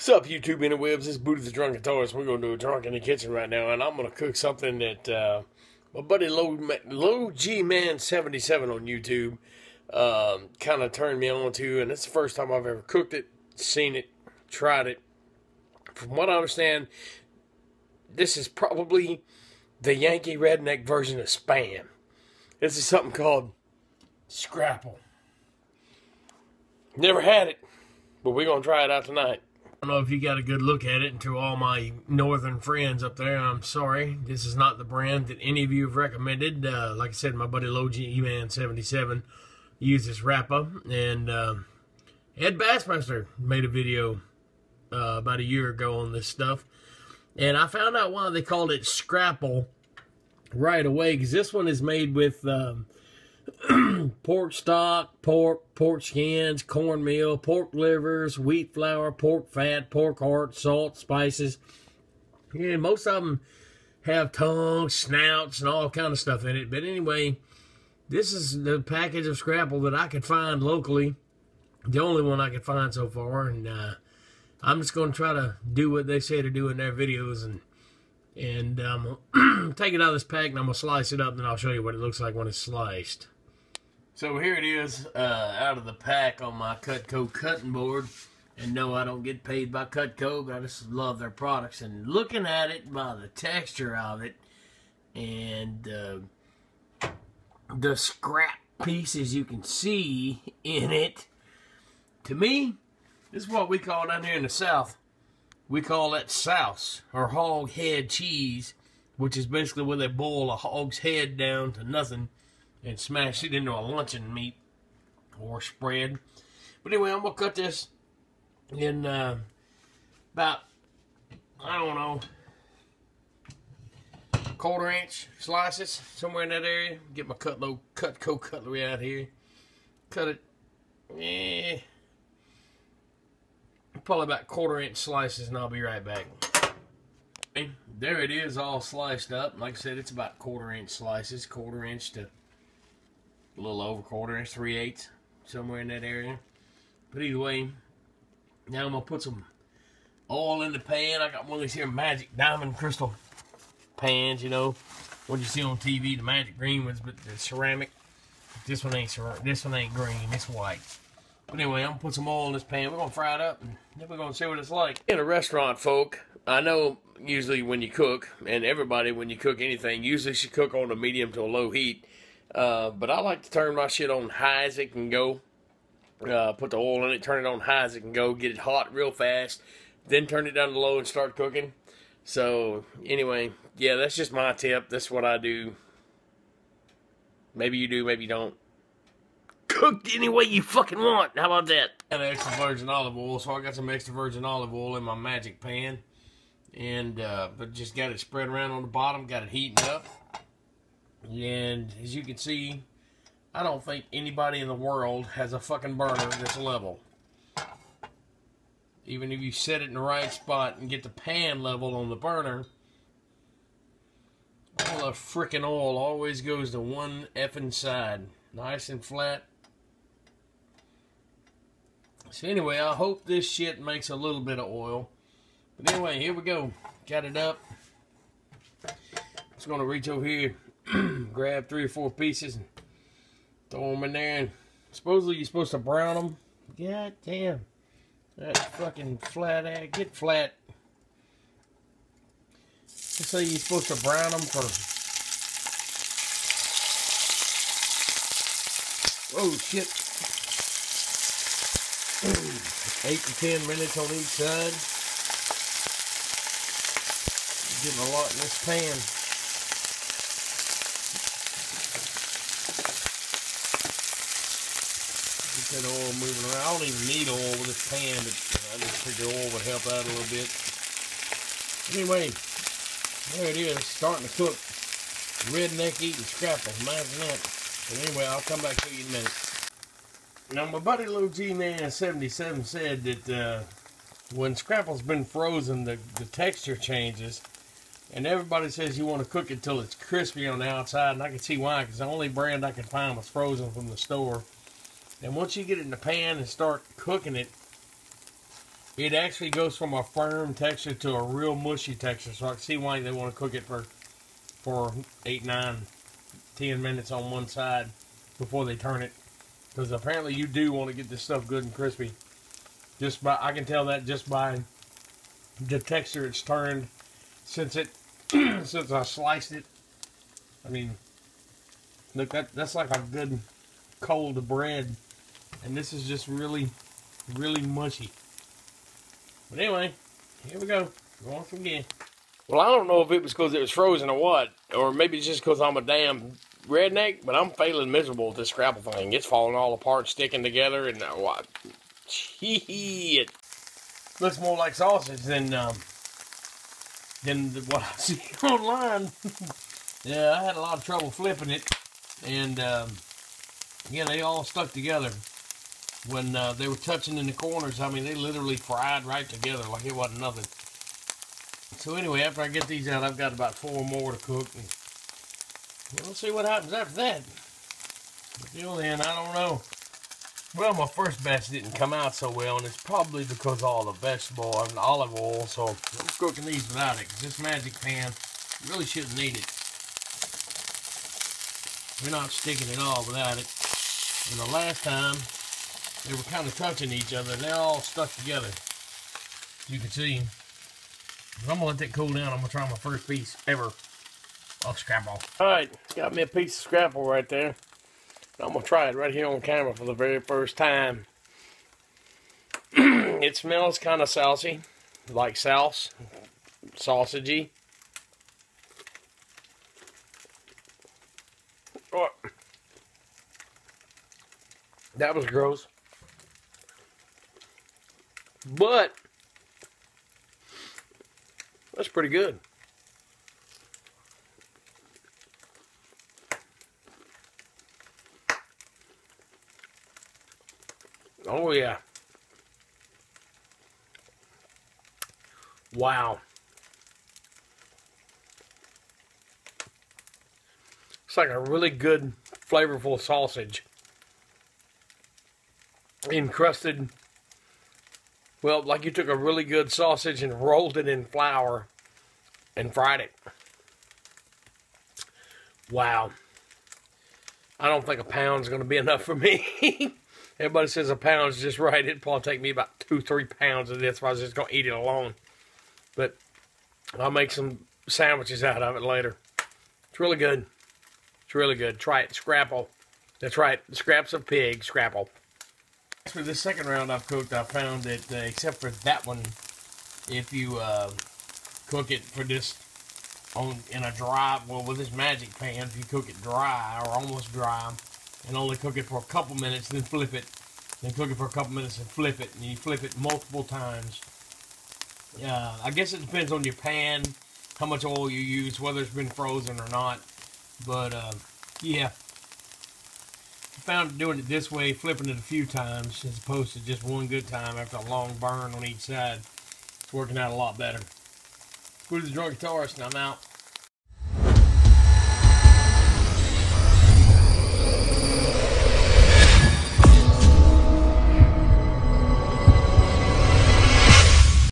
What's up, YouTube interwebs? This is Booty the Drunk Guitarist. We're going to do a drunk in the kitchen right now, and I'm going to cook something that my buddy Low G Man 77 on YouTube kind of turned me on to, and it's the first time I've ever cooked it, seen it, tried it. From what I understand, this is probably the Yankee Redneck version of Spam. This is something called Scrapple. Never had it, but we're going to try it out tonight. I don't know if you got a good look at it, and to all my northern friends up there, I'm sorry. This is not the brand that any of you have recommended. Like I said, my buddy Low G Man 77 used this wrapper, and Ed Bassmaster made a video about a year ago on this stuff. And I found out why they called it Scrapple right away, because this one is made with pork stock, pork skins, cornmeal, pork livers, wheat flour, pork fat, pork heart, salt, spices. Yeah, most of them have tongues, snouts, and all kind of stuff in it. But anyway, this is the package of Scrapple that I could find locally. The only one I could find so far. And I'm just going to try to do what they say to do in their videos. And take it out of this pack, and I'm going to slice it up, and I'll show you what it looks like when it's sliced. So here it is, out of the pack on my Cutco cutting board. And no, I don't get paid by Cutco, but I just love their products. And looking at it by the texture of it and the scrap pieces you can see in it, to me, this is what we call down here in the South. We call that souse, or hog head cheese, which is basically where they boil a hog's head down to nothing and smash it into a luncheon meat or spread. But anyway, I'm going to cut this in about, I don't know, 1/4 inch slices, somewhere in that area. Get my Cutco cutlery out here. Cut it, probably about 1/4 inch slices, and I'll be right back. There it is, all sliced up. Like I said, it's about 1/4 inch slices, 1/4 inch to a little over 1/4 inch, 3/8, somewhere in that area. But either way, now I'm gonna put some oil in the pan. I got one of these here magic diamond crystal pans, you know, what you see on TV, the magic green ones, but the ceramic. This one ain't ceramic. This one ain't green. It's white. But anyway, I'm going to put some oil in this pan. We're going to fry it up, and then we're going to see what it's like. In a restaurant, folk, I know usually when you cook, and everybody when you cook anything, usually should cook on a medium to a low heat. But I like to turn my shit on high as it can go. Put the oil in it, turn it on high as it can go, get it hot real fast, then turn it down to low and start cooking. So, anyway, yeah, that's just my tip. That's what I do. Maybe you do, maybe you don't. Cook any way you fucking want. How about that? I got extra virgin olive oil, so I got some extra virgin olive oil in my magic pan. And, but just got it spread around on the bottom, got it heating up. And as you can see, I don't think anybody in the world has a fucking burner this level. Even if you set it in the right spot and get the pan level on the burner, all the frickin' oil always goes to one effing side. Nice and flat. So anyway, I hope this shit makes a little bit of oil. But anyway, here we go. Got it up. Just going to reach over here, grab 3 or 4 pieces, and throw them in there. And supposedly you're supposed to brown them. God damn. That fucking flat ass. Get flat. Let's say you're supposed to brown them for... Oh, shit. 8 to 10 minutes on each side. Getting a lot in this pan. Get that oil moving around. I don't even need oil with this pan, but I just figured oil would help out a little bit. Anyway, there it is, starting to cook. Redneck eating Scrapple. Imagine that. But anyway, I'll come back to you in a minute. Now, my buddy Low G Man 77 said that when Scrapple's been frozen, the texture changes. And everybody says you want to cook it till it's crispy on the outside. And I can see why, because the only brand I could find was frozen from the store. And once you get it in the pan and start cooking it, it actually goes from a firm texture to a real mushy texture. So I can see why they want to cook it for 8, 9, 10 minutes on one side before they turn it. Because apparently you do want to get this stuff good and crispy. I can tell that just by the texture it's turned since since I sliced it. I mean, look, that's like a good cold bread, and this is just really, really mushy. But anyway, here we go. Going from again. Well, I don't know if it was because it was frozen or what, or maybe it's just because I'm a damn redneck, but I'm failing miserable with this Scrapple thing. It's falling all apart, sticking together, and what? Shit. Looks more like sausage than what I see online. Yeah, I had a lot of trouble flipping it, and yeah, they all stuck together. When they were touching in the corners, I mean, they literally fried right together like it wasn't nothing. So anyway, after I get these out, I've got about 4 more to cook, and we'll see what happens after that. Until then, I don't know. Well, my first batch didn't come out so well, and it's probably because of all the vegetable and olive oil, so I'm cooking these without it, because this magic pan really shouldn't need it. We're not sticking at all without it. And the last time, they were kind of touching each other, and they're all stuck together. As you can see. But I'm going to let that cool down. I'm going to try my first piece ever of Scrapple. Alright, got me a piece of Scrapple right there. I'm going to try it right here on camera for the very first time. It smells kind of saucy, like sausagey. Oh, that was gross. But that's pretty good. Oh yeah. Wow. It's like a really good, flavorful sausage. Encrusted. Well, like you took a really good sausage and rolled it in flour and fried it. Wow. I don't think a pound's going to be enough for me. Everybody says a pound's just right. It'd probably take me about 2-3 pounds of this if I was just going to eat it alone. But I'll make some sandwiches out of it later. It's really good. It's really good. Try it. Scrapple. That's right. Scraps of pig. Scrapple. For this second round I've cooked, I found that except for that one, if you cook it for this in a dry, well, with this magic pan, if you cook it dry or almost dry, and only cook it for a couple minutes, then flip it, then cook it for a couple minutes and flip it, and you flip it multiple times. I guess it depends on your pan, how much oil you use, whether it's been frozen or not. But yeah, I found doing it this way, flipping it a few times as opposed to just one good time after a long burn on each side, it's working out a lot better. Go to the Drunk Guitarist, and I'm out.